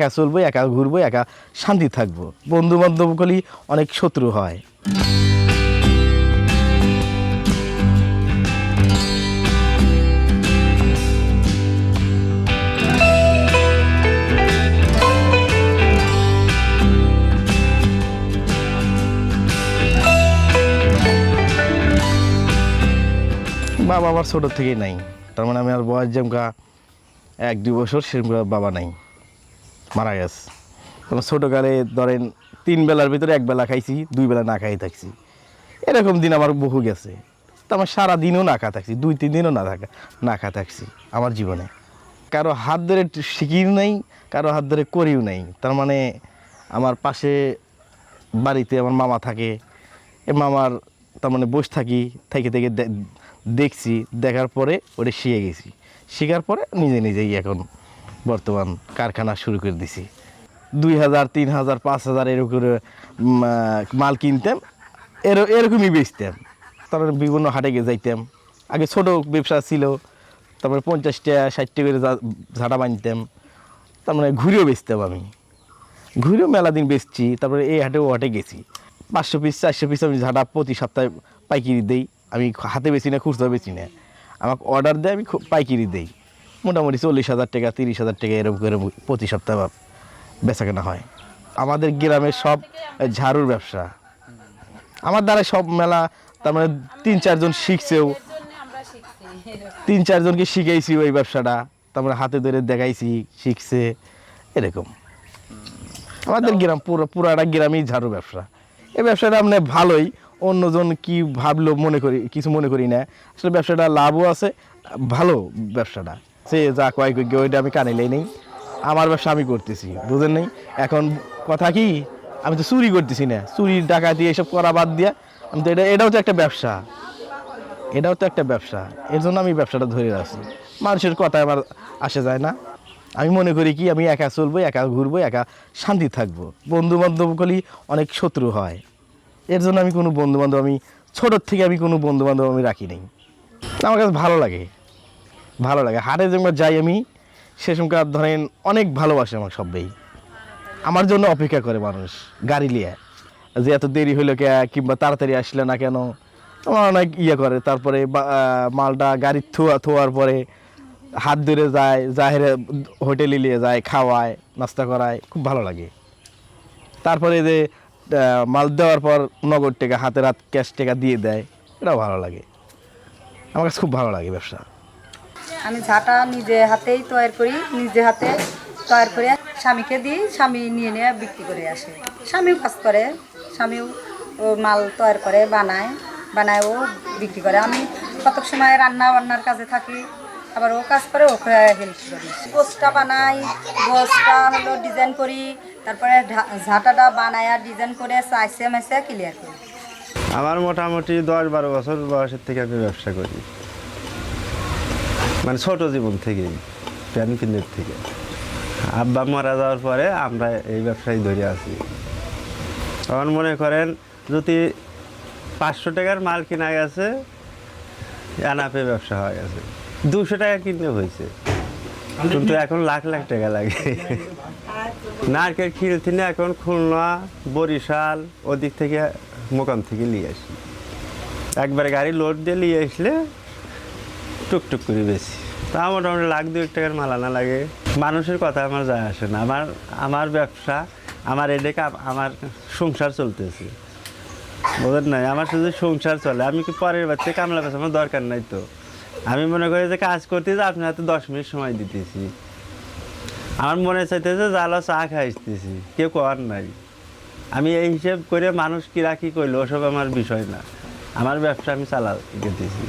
একা চলবো, একা ঘুরবো, একা শান্তি থাকবো। বন্ধু বান্ধব গুলি অনেক শত্রু হয়। বাবা আমার ছোটোর থেকেই নাই, তার মানে আমি আর বয়স যেমকা 1-2 বছর সেরকম বাবা নাই, মারা গেছে। তখন ছোটোকালে ধরেন 3 বেলার ভিতরে 1 বেলা খাইছি, 2 বেলা না খাই থাকছি, এরকম দিন আমার বহু গেছে। তো আমার সারাদিনও না খা থাকছি, 2-3 দিনও না খা থাকছি আমার জীবনে। কারো হাত ধরে শিখিও নাই, কারো হাত ধরে করিও নাই। তার মানে আমার পাশে বাড়িতে আমার মামা থাকে, এ মামার তার মানে বসে থাকি, থেকে থেকে দেখছি, দেখার পরে ওটা শিখে গেছি। শেখার পরে নিজে নিজেই এখন বর্তমান কারখানা শুরু করে দিছি। 2000, 3000, 5000 এরকম করে মাল কিনতাম, এরকমই বেচতাম। তারপরে বিভিন্ন হাটে গিয়ে যাইতাম। আগে ছোটো ব্যবসা ছিল, তারপরে 50 টাকা 60 টাকা করে ঝাঁটা বানতাম। তার মানে ঘুরেও বেচতাম, আমি ঘুরেও মেলা দিন বেচছি। তারপরে এই হাটে ও হাটে গেছি, 500 পিস 400 পিস আমি ঝাঁটা প্রতি সপ্তাহে পাইকারি দিই। আমি হাতে বেচি না, খুচরা বেচি না, আমাকে অর্ডার দেয়, আমি পাইকারি দিই। মোটামুটি 40,000 টাকা 30,000 টাকা এরকম করে প্রতি সপ্তাহে বেচাকেনা হয়। আমাদের গ্রামের সব ঝাড়ুর ব্যবসা, আমার দ্বারা সব মেলা। তার মানে 3-4 জন শিখছেও, 3-4 জনকে শিখাইছি ওই ব্যবসাটা। তারপরে হাতে ধরে দেখাইছি, শিখছে, এরকম। আমাদের গ্রাম পুরাটা গ্রামই ঝাড়ু ব্যবসা। এই ব্যবসাটা আপনি ভালোই, অন্যজন কি ভাবলো কিছু মনে করি না। আসলে ব্যবসাটা লাভও আছে, ভালো ব্যবসাটা। সে যা কয় ওইটা আমি কানেলেই নেই, আমার ব্যবসা আমি করতেছি, বুঝেন নেই। এখন কথা কি, আমি তো চুরি করতেছি না, চুরি ডাকাতি এসব করা বাদ দিয়া আমি তো এটাও তো একটা ব্যবসা, এটাও তো একটা ব্যবসা। এর জন্য আমি ব্যবসাটা ধরে রাখছি। মানুষের কথা আমার আসে যায় না। আমি মনে করি কি, আমি একা চলবো, একা ঘুরবো, একা শান্তি থাকবো। বন্ধু বান্ধবগুলি অনেক শত্রু হয়, এর জন্য আমি কোনো বন্ধু বান্ধব, আমি ছোটোর থেকে আমি কোনো বন্ধু বান্ধব আমি রাখি নাই। আমার কাছে ভালো লাগে, ভালো লাগে। হাটে যেমন যাই আমি, সে সময় ধরেন অনেক ভালোবাসে আমার সবাই, আমার জন্য অপেক্ষা করে মানুষ গাড়ি নিয়ে, যে এত দেরি হইলো কে, কিংবা তাড়াতাড়ি আসলে না কেন, আমার অনেক করে। তারপরে মালটা গাড়ি থোয়ার পরে হাত ধরে যায়, জাহেরে হোটেলে নিয়ে যায়, খাওয়ায়, নাস্তা করায়, খুব ভালো লাগে। তারপরে যে মাল দেওয়ার পর নগদ টাকা, হাতে রাত ক্যাশ টাকা দিয়ে দেয়, এটাও ভালো লাগে। আমার কাছে খুব ভালো লাগে ব্যবসা। আমি ঝাঁটা নিজে হাতেই তৈরি করি, নিজে হাতে তৈরি করে স্বামীকে দিই, স্বামী নিয়ে নিয়ে বিক্রি করে আসে। স্বামীও কাজ করে, স্বামীও ও মাল তৈরি করে, বানায় ও বিক্রি করে। আমি কতক সময় রান্না বান্নার কাজে থাকি, আবার ও কাজ করে, ওকে হেল্প করি। গোছটা বানাই, গোছটা হলো ডিজাইন করি, তারপরে ঝাঁটাটা বানায় ডিজাইন করে চাইছে মেসে ক্লিয়ার করি। আমার মোটামুটি 10-12 বছর বয়সের থেকে আমি ব্যবসা করি, মানে ছোট জীবন থেকেই, প্যান কিনের থেকে। আব্বা মারা যাওয়ার পরে আমরা এই ব্যবসায় ধরে আছি। তখন মনে করেন যদি 500 টাকার মাল কিনা গেছে, আনাপে ব্যবসা হয়ে গেছে। 200 টাকা কিনতে হয়েছে, কিন্তু এখন লাখ লাখ টাকা লাগে। নারকেল খিল থেকে এখন খুলনা, বরিশাল ওদিক থেকে, মোকাম থেকে নিয়ে আসি। একবারে গাড়ি লোড দিয়ে নিয়ে আসলে টুকটুক করে বেশি, তা মোটামুটি লাখ 2 টাকার মাল আনা লাগে। মানুষের কথা আমার যায় আসে না, আমার ব্যবসা, আমার এদিকে আমার সংসার চলতেছে, বোঝেন নাই। আমার শুধু সংসার চলে, আমি কি পরের বাচ্চা কামলা বেচা আমার দরকার নাই। তো আমি মনে করি যে কাজ করতে যে আপনার হাতে 10 মিনিট সময় দিতেছি, আমার মনে চাইতেছে জালো চা খাইতেছি, কেউ করার নাই। আমি এই হিসেব করে মানুষ কি রাখি করলে ওসব আমার বিষয় না, আমার ব্যবসা আমি চালা দিতেছি।